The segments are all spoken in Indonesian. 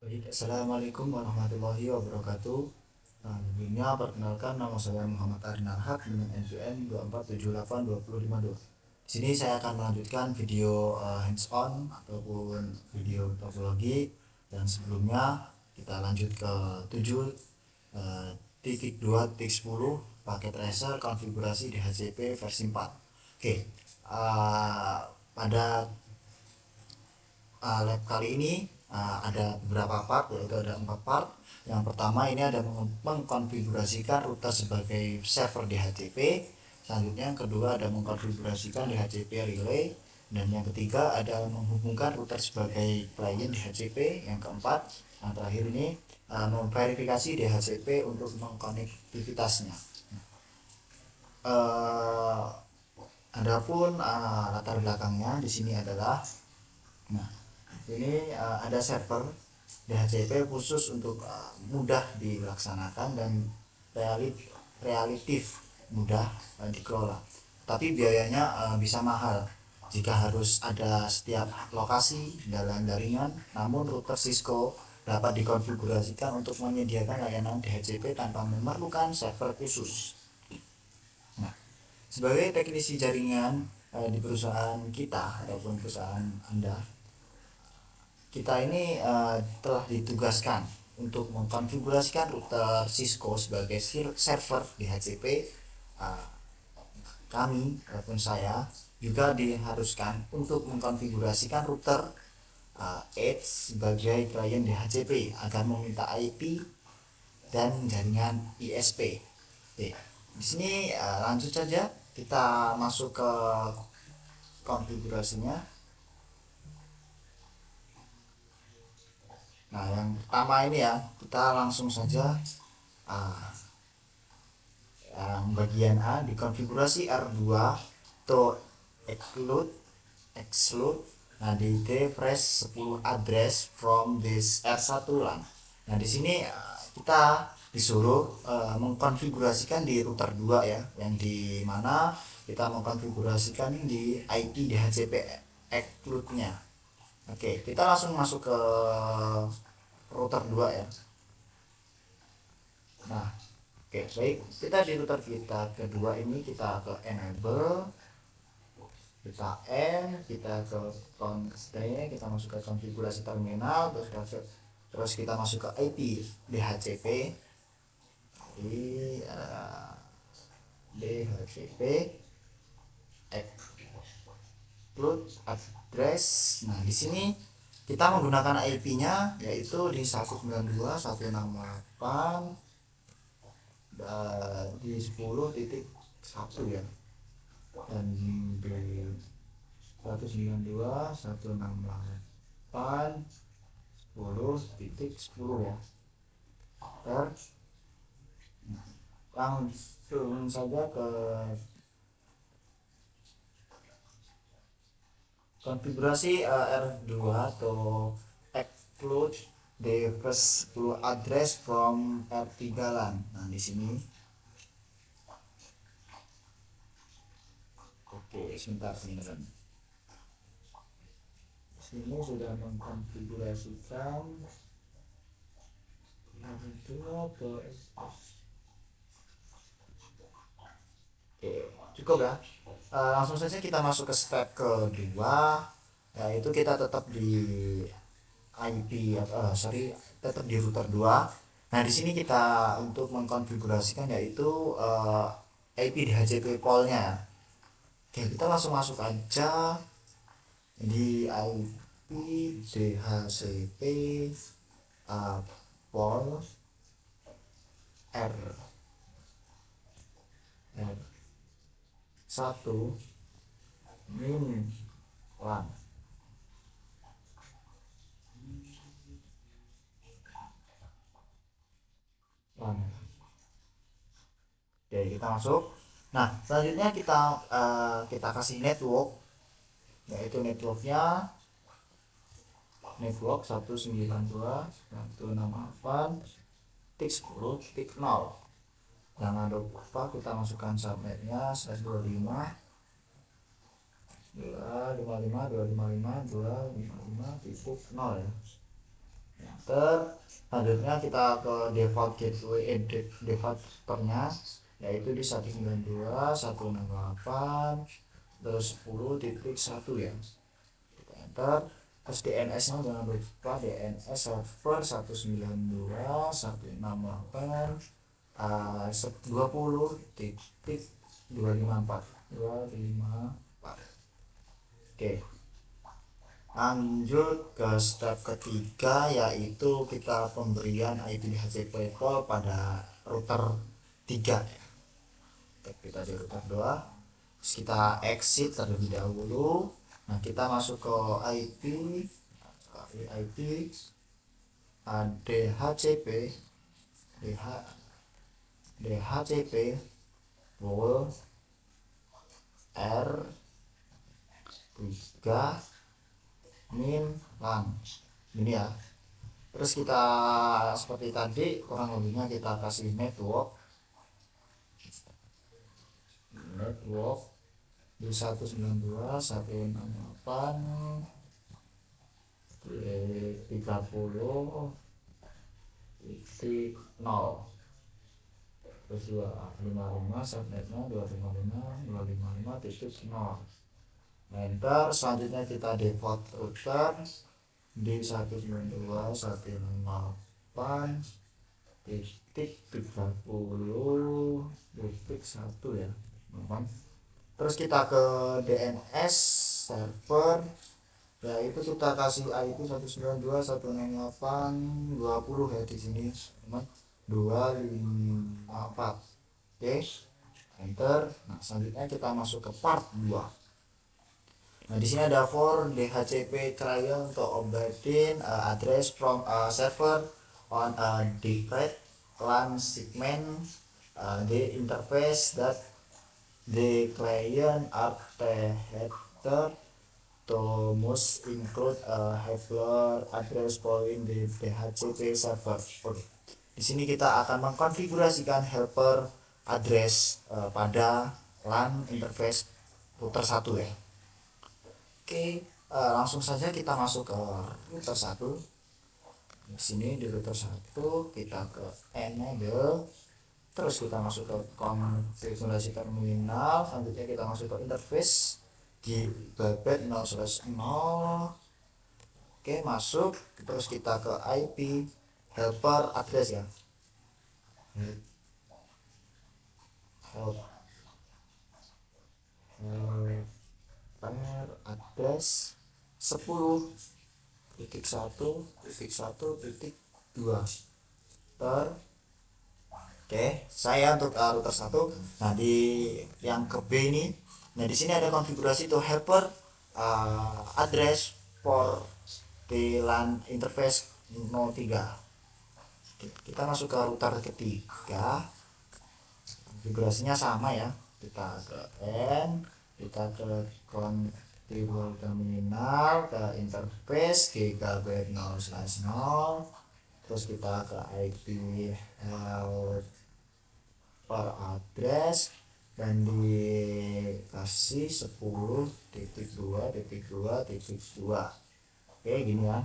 Baik, Assalamualaikum warahmatullahi wabarakatuh. Nah, sebelumnya perkenalkan nama saya Muhammad Arin Alhaq dengan NPM 247825052. Di sini saya akan melanjutkan video hands on ataupun video topologi dan sebelumnya kita lanjut ke 7 titik 2 titik 10 paket tracer konfigurasi DHCP versi 4. Oke, pada lab kali ini ada beberapa part, yaitu ada 4 part. Yang pertama ini ada mengkonfigurasikan router sebagai server DHCP. Selanjutnya yang kedua ada mengkonfigurasikan DHCP relay, dan yang ketiga ada menghubungkan router sebagai client DHCP. Yang keempat, yang terakhir ini memverifikasi DHCP untuk mengkonektivitasnya. Uh, Adapun latar belakangnya di sini adalah, nah, ini ada server DHCP khusus untuk mudah dilaksanakan dan relatif mudah dikelola. Tapi biayanya bisa mahal jika harus ada setiap lokasi dalam jaringan. Namun router Cisco dapat dikonfigurasikan untuk menyediakan layanan DHCP tanpa memerlukan server khusus. Nah, sebagai teknisi jaringan di perusahaan kita ataupun perusahaan Anda, kita ini telah ditugaskan untuk mengkonfigurasikan router Cisco sebagai server DHCP. Kami ataupun saya juga diharuskan untuk mengkonfigurasikan router Edge sebagai klien DHCP agar meminta IP dan jaringan ISP. Oke, di sini lanjut saja kita masuk ke konfigurasinya. Nah, yang pertama ini ya, kita langsung saja yang bagian A, di konfigurasi R2 to exclude. Nah, di refresh 10 address from this R1 LAN. Nah, di sini kita disuruh mengkonfigurasikan di router 2 ya, yang di mana kita mengkonfigurasikan di IP DHCP exclude-nya. Oke, kita langsung masuk ke router 2 ya. Nah, oke, baik, kita di router kita kedua ini kita ke enable, kita ke constraint, kita masuk ke konfigurasi terminal, terus kita masuk ke IP DHCP. Jadi DHCP exclude address. Nah, di sini kita menggunakan IP-nya yaitu di 192.168 di 10.1 ya, dan di 192.168 10.10 ya. Langsung saja ke konfigurasi R2 atau exclude the first 10 address from R3 LAN. Nah, di sini. Oke, sebentar teman-teman. Sini sudah mengkonfigurasikan R2 ke. Oke, cukup ya. Langsung saja kita masuk ke step kedua, yaitu kita tetap di tetap di router 2. Nah, di sini kita untuk mengkonfigurasikan yaitu IP DHCP pool-nya. Oke, kita langsung masuk aja di IP DHCP pool R 1 min LAN. Oke, kita masuk. Nah, selanjutnya kita kasih network, yaitu networknya network 192.168.10.0. Jangan lupa kita masukkan subnetnya /25 255.255.255.0 ya. Selanjutnya kita ke default gateway, default routernya, yaitu di 192.168 terus 10.1 ya. Kita enter. Terus DNS nya jangan lupa DNS server 192.168 20.254. Oke, lanjut ke step ketiga, yaitu kita pemberian IP DHCP pool pada router 3 ya. Kita di router 2, terus kita exit terlebih dahulu. Nah, kita masuk ke IP DHCP pool R3 min LAN ini ya. Terus kita seperti tadi kurang lebihnya kita kasih network di 192.168.30.0 terus 255 subnetnya 255.255.0. Enter. Selanjutnya kita default router di 192.168.30.1 ya. Terus kita ke DNS server, yaitu kita kasih IP 192.168.20 ya di sini teman, 254. Oke, enter. Nah, selanjutnya kita masuk ke part 2. Nah, di sini ada for DHCP client to obtain address from a server on a different LAN segment. The interface that the client architecture to must include a helper address point the DHCP server. Di sini kita akan mengkonfigurasikan helper address pada LAN interface router 1 ya. Oke, langsung saja kita masuk ke router 1. Di sini di router 1 kita ke enable, terus kita masuk ke konfigurasi terminal. Selanjutnya kita masuk ke interface gigabit 0/0. Oke, masuk. Terus kita ke IP helper address ya, helper address 10.1.1.2 Oke, saya untuk router 1. Nah, di yang ke B ini, nah di sini ada konfigurasi to helper address for the LAN interface 03. Oke, kita masuk ke router ketiga. Konfigurasinya sama ya. Kita ke N, kita ke konfigurasi terminal, ke interface gigabit 0/0, terus kita ke IP helper address dan dikasih 10.2.2.2. Oke, gini ya.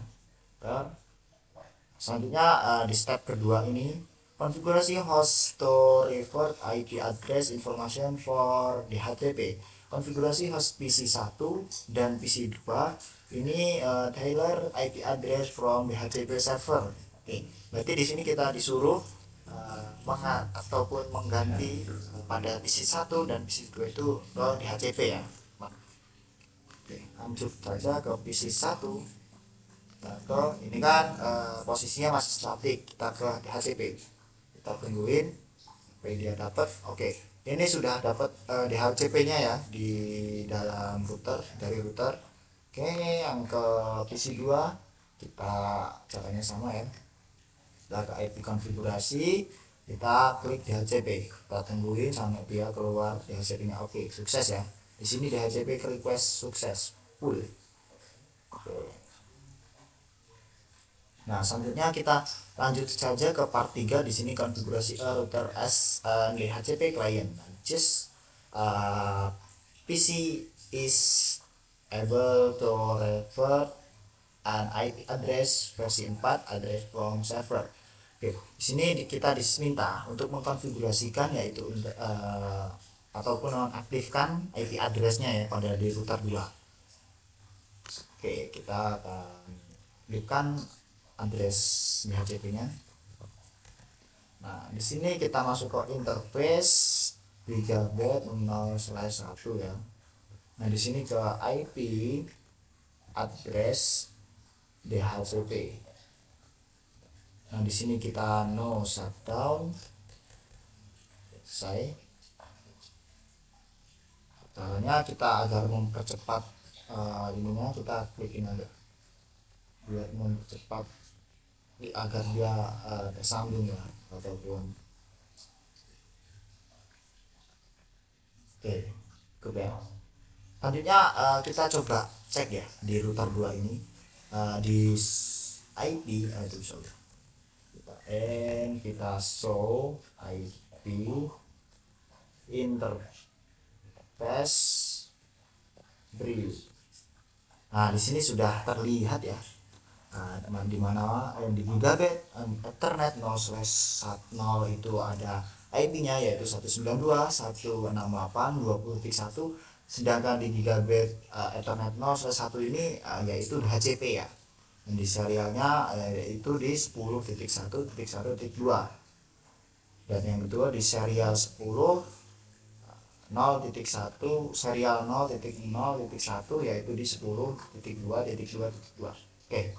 Selanjutnya di step kedua ini, konfigurasi host to revert IP address information for DHCP. Konfigurasi host PC 1 dan PC 2 ini tailor IP address from DHCP server. Oke, berarti di sini kita disuruh ataupun mengganti pada PC 1 dan PC 2 itu ke DHCP ya. Oke, lanjut saja ke PC 1. Ini kan posisinya masih statik, kita ke DHCP. Kita tungguin sampai dia dapat. Oke, ini sudah dapat DHCP-nya ya di dalam router, dari router. Oke, yang ke PC 2 kita caranya sama ya. Kita ke IP konfigurasi, kita klik DHCP, kita tungguin sampai dia keluar DHCP-nya. Oke, sukses ya. Di sini DHCP request sukses full. Oke. Nah, selanjutnya kita lanjut saja ke part 3. Di sini konfigurasi router as DHCP client. Just PC is able to revert IP address versi 4 address from server. Oke, di sini kita diminta untuk mengkonfigurasikan yaitu ataupun nonaktifkan IP addressnya ya pada di router 2. Oke, kita akan klikkan address DHCP-nya. Nah, di sini kita masuk ke interface gigabit 0/1 ya. Nah, di sini ke IP address DHCP. Nah, di sini kita no shutdown. Selesai. Caranya kita agar mempercepat ininya kita klik ini aja. Biar mempercepat agar dia tersambung ya ataupun oke ke bel. Selanjutnya kita coba cek ya di router 2 ini di IP itu sorry. Kita show IP interface view. Nah, di sini sudah terlihat ya. Di mana di gigabit Ethernet 0/0 itu ada IP-nya yaitu 192.168.20.1, sedangkan di gigabit Ethernet 0/1 ini yaitu HCP ya. Dan di serialnya yaitu di 10.1.1.2. Dan yang kedua di serial 10.0.1 serial 0.0.1 yaitu di 10.2.2.2. Oke.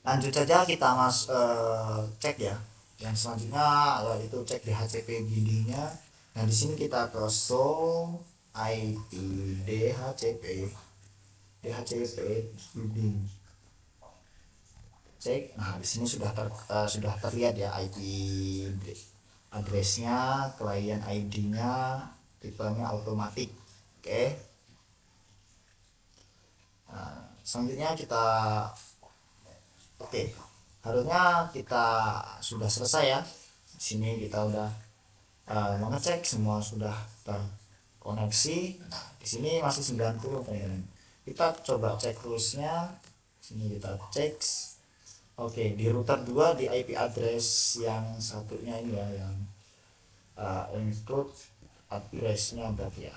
Lanjut saja kita cek ya. Yang selanjutnya yaitu cek DHCP bindingnya. Nah, di sini kita ke show IP DHCP binding. Cek. Nah, di sini sudah terlihat ya IP addressnya, klien ID-nya, tipenya automatic. Oke. Nah, selanjutnya kita harusnya kita sudah selesai ya. Di sini kita udah mengecek semua sudah terkoneksi. Di sini masih 90 teman-teman. Kita coba cek terusnya. Sini kita cek. Oke, di router 2 di IP address yang satunya ini ya yang include addressnya berarti ya.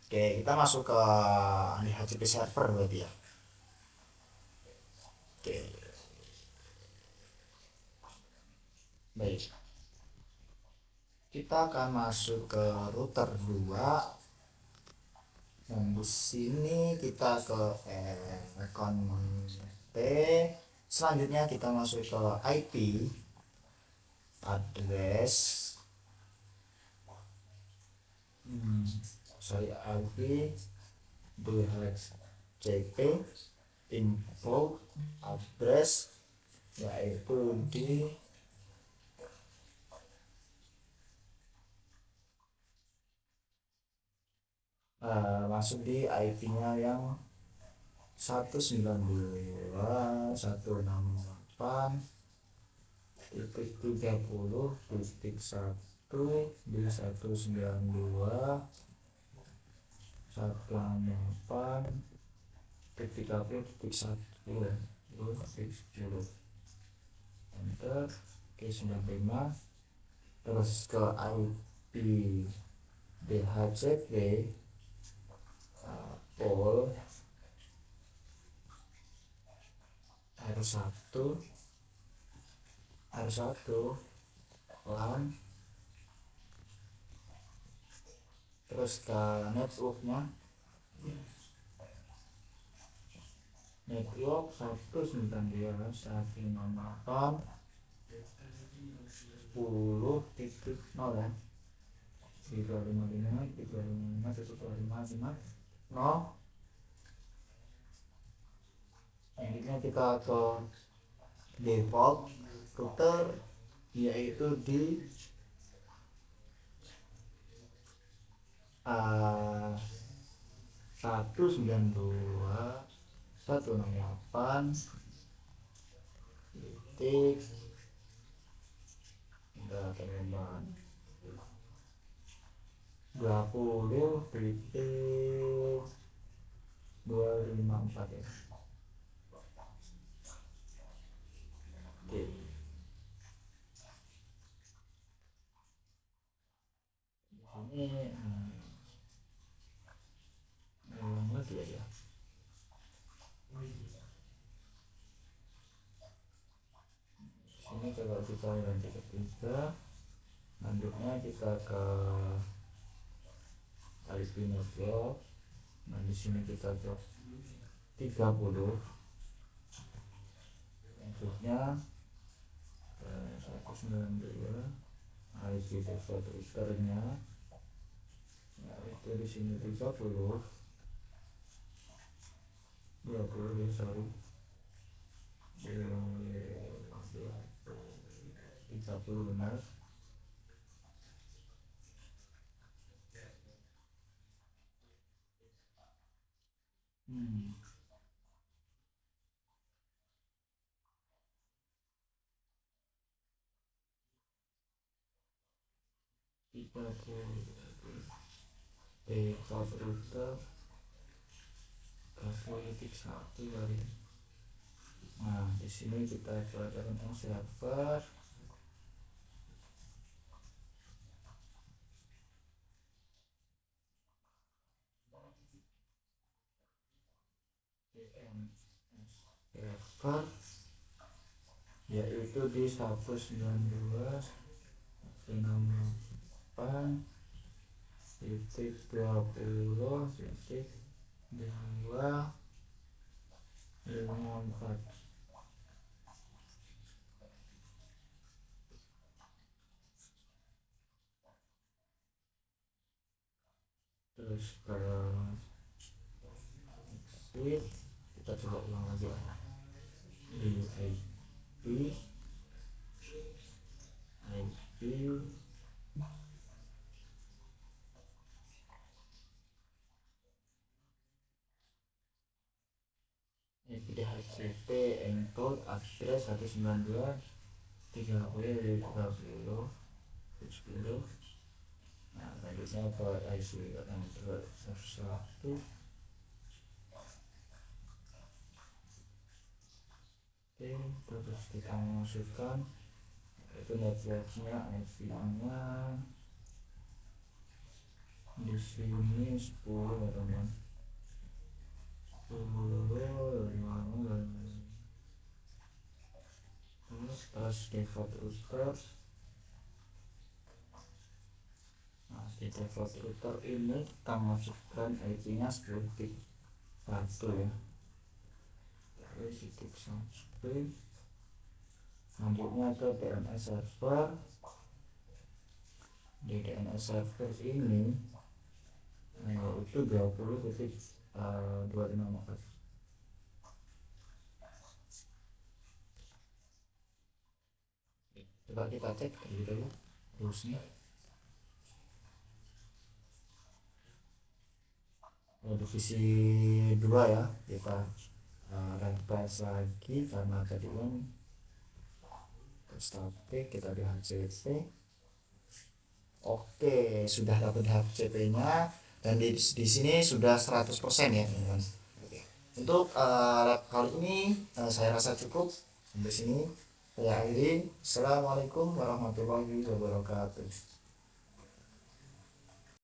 Oke, kita masuk ke DHCP server berarti ya. Oke. Baik. Kita akan masuk ke router 2. Dan di sini kita ke selanjutnya kita masuk ke IP address IP DHCP info address yaitu di masuk di IP-nya yang 192.168.30.1 enter. Oke, sudah terima. Terus ke IP DHCP pol R1 LAN, terus ke network 192.168.10.0 ya. 355.355.125.0. Selanjutnya kita ke default router yaitu di 192.168.20.0 254 ya. Oke, di sini ulang lagi ya. Sini kalau kita lanjut ke 3, lanjutnya kita ke Alpino Vlog. Nah di sini kita ke 30, lanjutnya ke 192 IP default routernya. Nah itu di sini 30 ya, sorry, 30 benar. Default router politik 1 kali. Nah di sini kita coba tentang server. Server yaitu di 192.20.254. Terus exit, kita coba ulang lagi di IP DHCP encode address 192.30.30.10. Nah selanjutnya ke IC yang ke-1. Oke, terus kita masukkan itu networknya, IP-nya di sini 10 ya teman, 10. Terus default router. Nah di default router ini kita masukkan IP-nya 10.1 ya. Terus titik 1. Selanjutnya ke DNS server. Di DNS server ini itu 20.254. Coba kita cek gitu ya terusnya. Divisi 2 ya, kita refresh lagi karena tadi kan static, kita di HCP. Oke, sudah dapat HCP nya dan di sini sudah 100% ya teman-teman. Untuk kali ini saya rasa cukup sampai sini. Saya akhiri. Assalamualaikum warahmatullahi wabarakatuh.